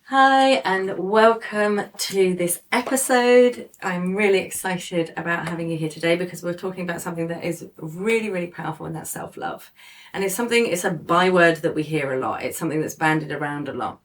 Hi and welcome to this episode. I'm really excited about having you here today because we're talking about something that is really, really powerful, and that's self-love. And it's a byword that we hear a lot. It's something that's bandied around a lot.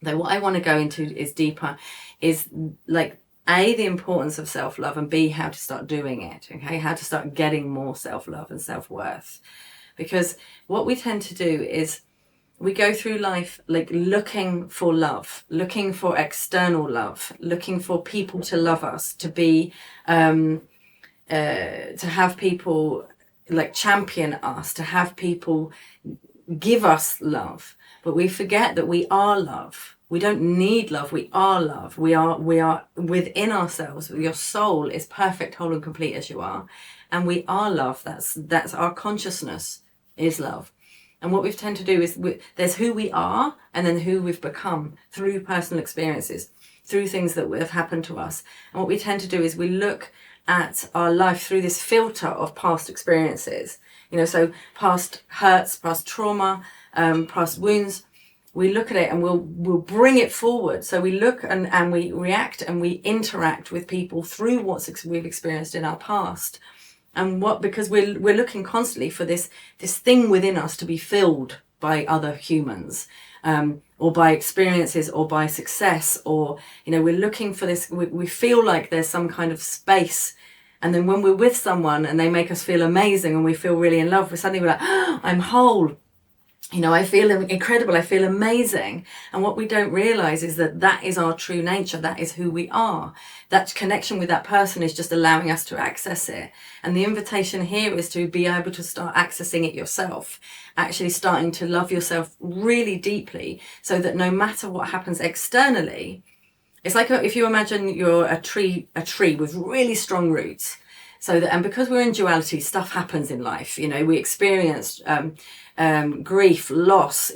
Though what I want to go into is deeper, is like A, the importance of self-love, and B, how to start doing it. Okay, how to start getting more self-love and self-worth. Because what we tend to do is we go through life like looking for love, looking for external love, looking for people to love us, to be, to have people like champion us, to have people give us love. But we forget that we are love. We don't need love. We are love. We are within ourselves. Your soul is perfect, whole and complete as you are. And we are love. That's our consciousness is love. And what we tend to do is there's who we are and then who we've become through personal experiences, through things that have happened to us. And what we tend to do is we look at our life through this filter of past experiences. So past hurts, past trauma, past wounds. We look at it and we'll bring it forward. So we look and we react and we interact with people through what we've experienced in our past. And because we're looking constantly for this thing within us to be filled by other humans, or by experiences, or by success, or we're looking for this. We feel like there's some kind of space, and then when we're with someone and they make us feel amazing and we feel really in love, we're like, oh, I'm whole. I feel incredible. I feel amazing. And what we don't realize is that is our true nature. That is who we are. That connection with that person is just allowing us to access it. And the invitation here is to be able to start accessing it yourself, actually starting to love yourself really deeply, so that no matter what happens externally, it's like if you imagine you're a tree with really strong roots. And because we're in duality, stuff happens in life. We experience grief, loss,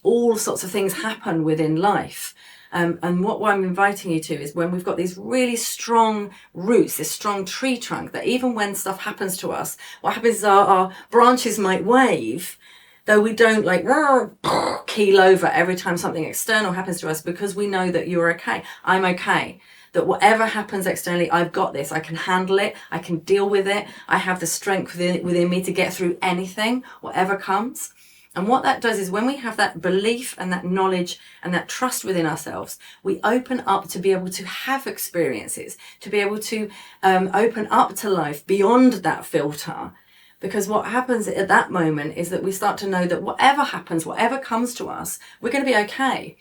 all sorts of things happen within life. And what I'm inviting you to is when we've got these really strong roots, this strong tree trunk, that even when stuff happens to us, what happens is our branches might wave, though we don't like keel over every time something external happens to us, because we know that you're okay. I'm okay. That whatever happens externally, I've got this. I can handle it. I can deal with it. I have the strength within me to get through anything, whatever comes. And what that does is when we have that belief and that knowledge and that trust within ourselves, we open up to be able to have experiences, to be able to open up to life beyond that filter. Because what happens at that moment is that we start to know that whatever happens, whatever comes to us, we're going to be okay.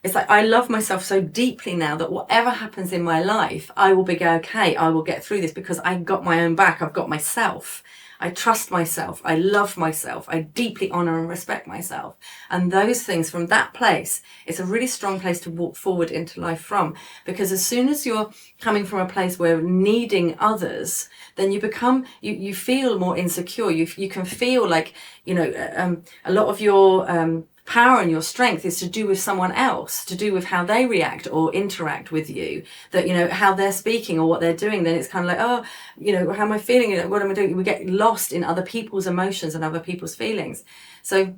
It's like I love myself so deeply now that whatever happens in my life, I will be okay. I will get through this because I got my own back. I've got myself. I trust myself. I love myself. I deeply honor and respect myself. And those things, from that place, it's a really strong place to walk forward into life from. Because as soon as you're coming from a place where needing others, then you feel more insecure. You can feel like, a lot of your power and your strength is to do with someone else, to do with how they react or interact with you, that how they're speaking or what they're doing. Then it's kind of like, oh, how am I feeling? What am I doing? We get lost in other people's emotions and other people's feelings. So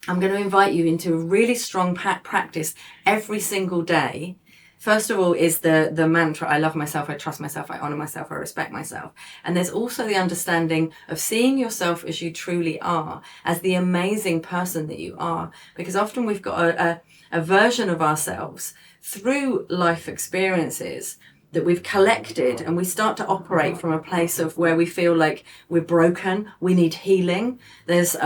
I'm going to invite you into a really strong practice every single day. First of all is the mantra, I love myself, I trust myself, I honor myself, I respect myself. And there's also the understanding of seeing yourself as you truly are, as the amazing person that you are. Because often we've got a version of ourselves through life experiences that we've collected, and we start to operate from a place of where we feel like we're broken, we need healing. There's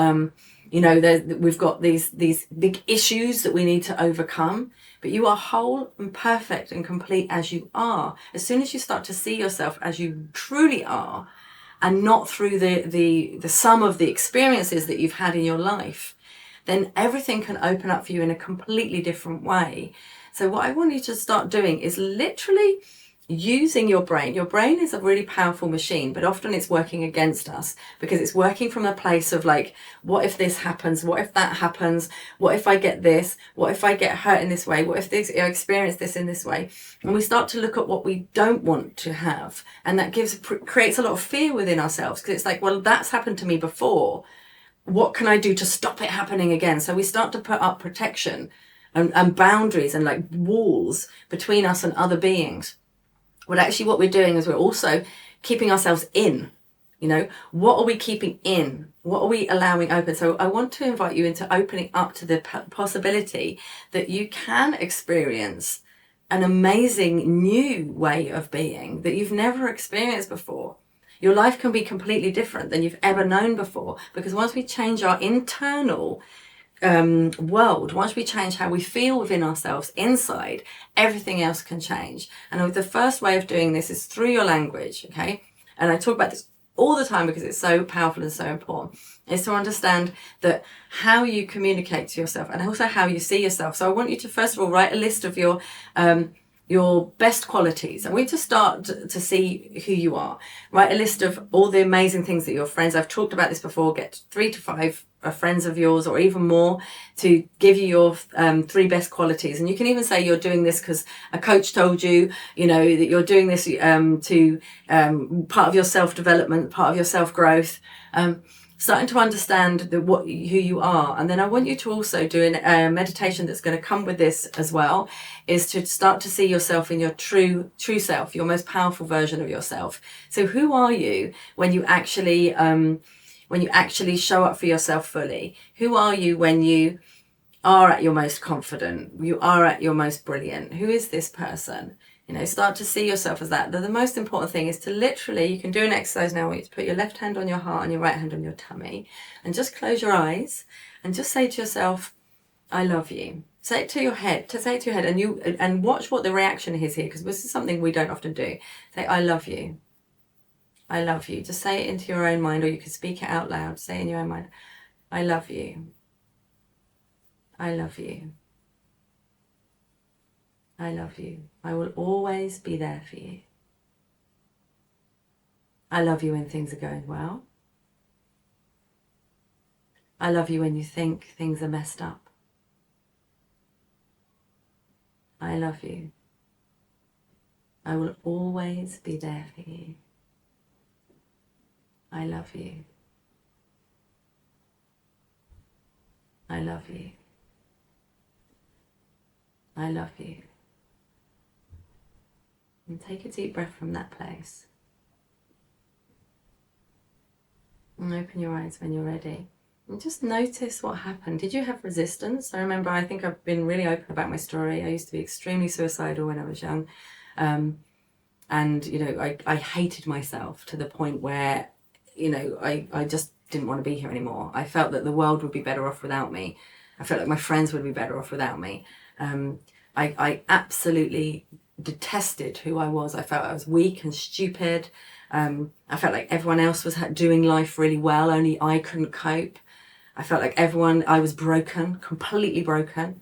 we've got these big issues that we need to overcome. But you are whole and perfect and complete as you are. As soon as you start to see yourself as you truly are, and not through the sum of the experiences that you've had in your life, then everything can open up for you in a completely different way. So what I want you to start doing is literally using your brain. Your brain is a really powerful machine, but often it's working against us because it's working from a place of like, what if this happens? What if that happens? What if I get this? What if I get hurt in this way? What if I experience this in this way? And we start to look at what we don't want to have. And that creates a lot of fear within ourselves, because it's like, well, that's happened to me before. What can I do to stop it happening again? So we start to put up protection and boundaries and like walls between us and other beings. But actually what we're doing is we're also keeping ourselves in. You know, what are we keeping in? What are we allowing open? So I want to invite you into opening up to the possibility that you can experience an amazing new way of being that you've never experienced before. Your life can be completely different than you've ever known before, because once we change our internal world, once we change how we feel within ourselves inside, everything else can change. And the first way of doing this is through your language, okay? And I talk about this all the time because it's so powerful and so important, is to understand that how you communicate to yourself and also how you see yourself. So I want you to first of all write a list of your best qualities. I want you to start to see who you are. Write a list of all the amazing things that your friends, I've talked about this before, get 3 to 5 friends of yours or even more to give you your 3 best qualities. And you can even say you're doing this because a coach told you, you know, that you're doing this to part of your self-development, part of your self-growth. Starting to understand who you are. And then I want you to also do a meditation that's going to come with this as well, is to start to see yourself in your true self, your most powerful version of yourself. So who are you when you actually show up for yourself fully? Who are you when you are at your most confident? You are at your most brilliant? Who is this person? You know, start to see yourself as that. The most important thing is to literally, you can do an exercise now where you put your left hand on your heart and your right hand on your tummy and just close your eyes and just say to yourself, I love you. Say it to your head, and watch what the reaction is here, because this is something we don't often do. Say, I love you. I love you. Just say it into your own mind, or you can speak it out loud. Say it in your own mind. I love you. I love you. I love you. I will always be there for you. I love you when things are going well. I love you when you think things are messed up. I love you. I will always be there for you. I love you. I love you. I love you. And take a deep breath from that place. And open your eyes when you're ready. And just notice what happened. Did you have resistance? I think I've been really open about my story. I used to be extremely suicidal when I was young. And, you know, I hated myself to the point where, you know, I just didn't want to be here anymore. I felt that the world would be better off without me. I felt like my friends would be better off without me. I absolutely detested who I was. I felt I was weak and stupid. I felt like everyone else was doing life really well, only I couldn't cope. I felt like I was broken, completely broken.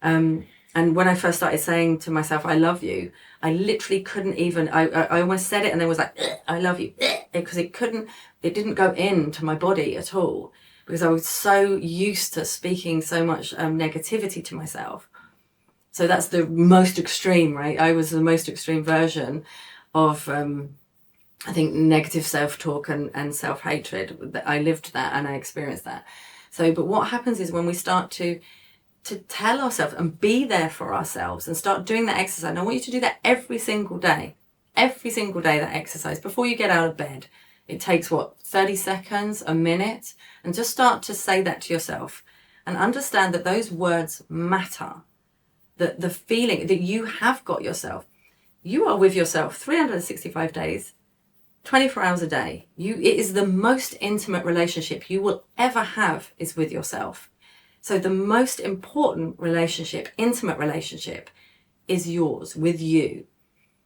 And when I first started saying to myself, I love you, I literally couldn't even, I almost said it and then was like, I love you, because it didn't go into my body at all, because I was so used to speaking so much negativity to myself. So that's the most extreme, right? I was the most extreme version of, I think, negative self-talk and self-hatred. I lived that and I experienced that. So, but what happens is when we start to tell ourselves and be there for ourselves and start doing that exercise. And I want you to do that every single day, that exercise before you get out of bed. It takes 30 seconds, a minute, and just start to say that to yourself and understand that those words matter. That the feeling that you have got yourself, you are with yourself 365 days, 24 hours a day. It is the most intimate relationship you will ever have is with yourself. So the most important relationship, intimate relationship, is yours, with you.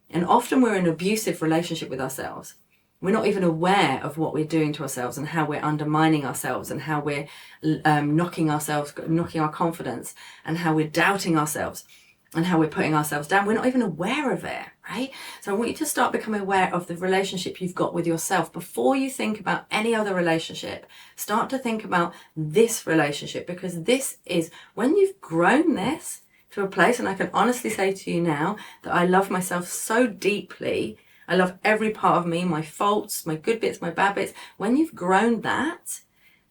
And often we're in an abusive relationship with ourselves. We're not even aware of what we're doing to ourselves and how we're undermining ourselves and how we're knocking our confidence and how we're doubting ourselves and how we're putting ourselves down. We're not even aware of it, right? So I want you to start becoming aware of the relationship you've got with yourself. Before you think about any other relationship, start to think about this relationship, because this is, when you've grown this to a place, and I can honestly say to you now that I love myself so deeply. I love every part of me, my faults, my good bits, my bad bits. When you've grown that,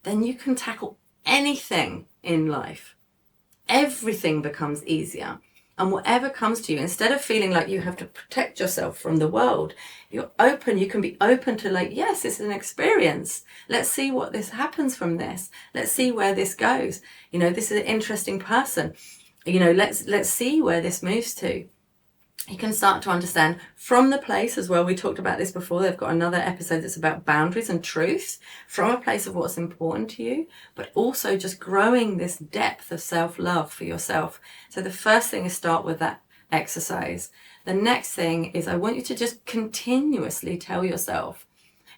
then you can tackle anything in life. everything becomes easier. And whatever comes to you, instead of feeling like you have to protect yourself from the world, you're open. You can be open to like, yes, this is an experience. Let's see what this happens from this. Let's see where this goes. You know, this is an interesting person. You know, let's see where this moves to. You can start to understand from the place as well. We talked about this before. They've got another episode that's about boundaries and truth, from a place of what's important to you, but also just growing this depth of self-love for yourself. So the first thing is start with that exercise. The next thing is I want you to just continuously tell yourself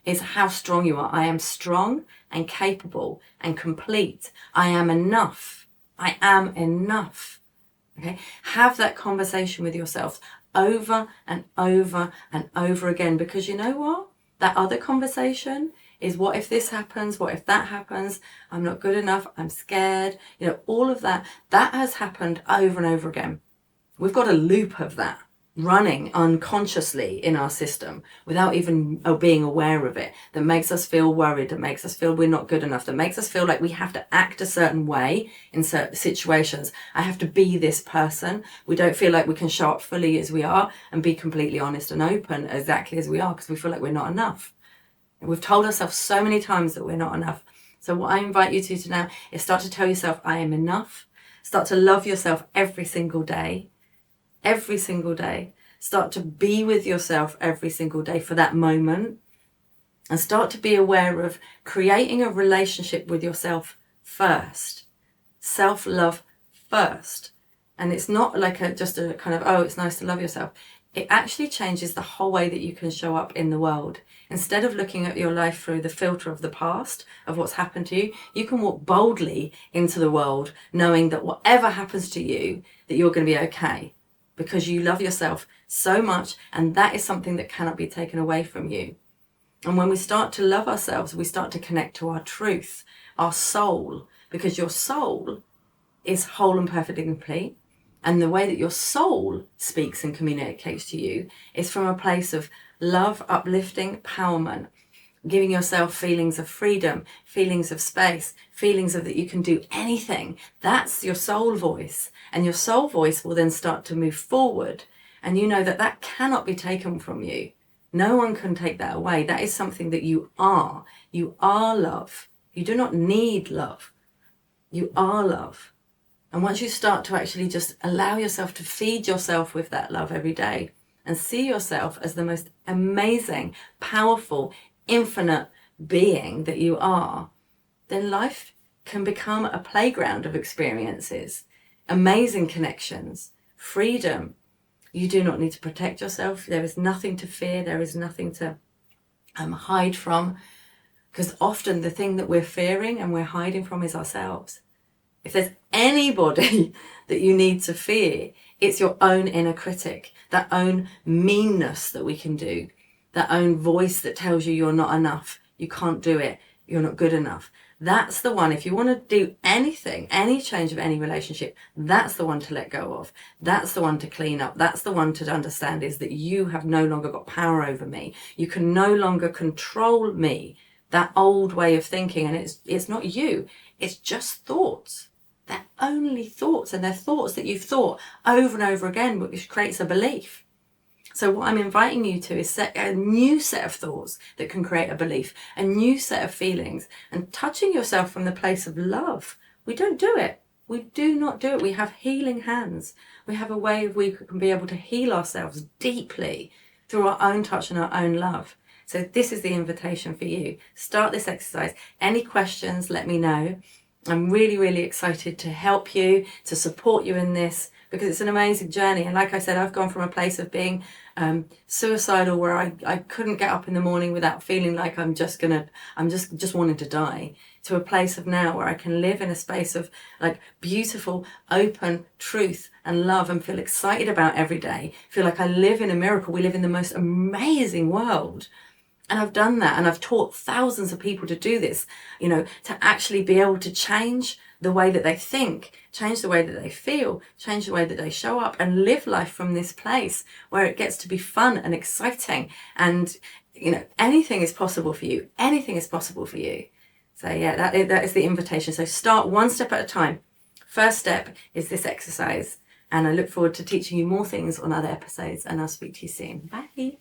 is how strong you are. I am strong and capable and complete. I am enough. I am enough. Okay, have that conversation with yourself over and over and over again, because you know what? That other conversation is, what if this happens? What if that happens? I'm not good enough. I'm scared. You know, all of that has happened over and over again. We've got a loop of that running unconsciously in our system without even being aware of it, that makes us feel worried, that makes us feel we're not good enough, that makes us feel like we have to act a certain way in certain situations. I have to be this person. We don't feel like we can show up fully as we are and be completely honest and open exactly as we are, because we feel like we're not enough. We've told ourselves so many times that we're not enough. So what I invite you to now is start to tell yourself, I am enough. Start to love yourself every single day. Every single day. Start to be with yourself every single day for that moment, and start to be aware of creating a relationship with yourself first. Self-love first. And it's not like just a kind of, oh, it's nice to love yourself. It actually changes the whole way that you can show up in the world. Instead of looking at your life through the filter of the past, of what's happened to you, you can walk boldly into the world knowing that whatever happens to you, that you're going to be okay. Because you love yourself so much, and that is something that cannot be taken away from you. And when we start to love ourselves, we start to connect to our truth, our soul, because your soul is whole and perfectly complete. And the way that your soul speaks and communicates to you is from a place of love, uplifting, empowerment, giving yourself feelings of freedom, feelings of space, feelings of that you can do anything. That's your soul voice. And your soul voice will then start to move forward. And you know that that cannot be taken from you. No one can take that away. That is something that you are. You are love. You do not need love. You are love. And once you start to actually just allow yourself to feed yourself with that love every day and see yourself as the most amazing, powerful, infinite being that you are, then life can become a playground of experiences, amazing connections, freedom. You do not need to protect yourself. There is nothing to fear. There is nothing to hide from, because often the thing that we're fearing and we're hiding from is ourselves. If there's anybody that you need to fear, it's your own inner critic, that own meanness that we can do, that own voice that tells you you're not enough, you can't do it, you're not good enough. That's the one. If you want to do anything, any change of any relationship, that's the one to let go of. That's the one to clean up. That's the one to understand, is that you have no longer got power over me. You can no longer control me. That old way of thinking, and it's not you. It's just thoughts. They're only thoughts, and they're thoughts that you've thought over and over again, which creates a belief. So what I'm inviting you to is set a new set of thoughts that can create a belief, a new set of feelings, and touching yourself from the place of love. We don't do it. We do not do it. We have healing hands. We have a way we can be able to heal ourselves deeply through our own touch and our own love. So this is the invitation for you. Start this exercise. Any questions, let me know. I'm really, really excited to help you, to support you in this, because it's an amazing journey. And like I said, I've gone from a place of being suicidal, where I couldn't get up in the morning without feeling like I'm just wanting to die, to a place of now where I can live in a space of like beautiful, open truth and love, and feel excited about every day. Feel like I live in a miracle. We live in the most amazing world. And I've done that, and I've taught thousands of people to do this, to actually be able to change the way that they think, change the way that they feel, change the way that they show up, and live life from this place where it gets to be fun and exciting. And, anything is possible for you. Anything is possible for you. So yeah, that is the invitation. So start one step at a time. first step is this exercise. And I look forward to teaching you more things on other episodes, and I'll speak to you soon. Bye.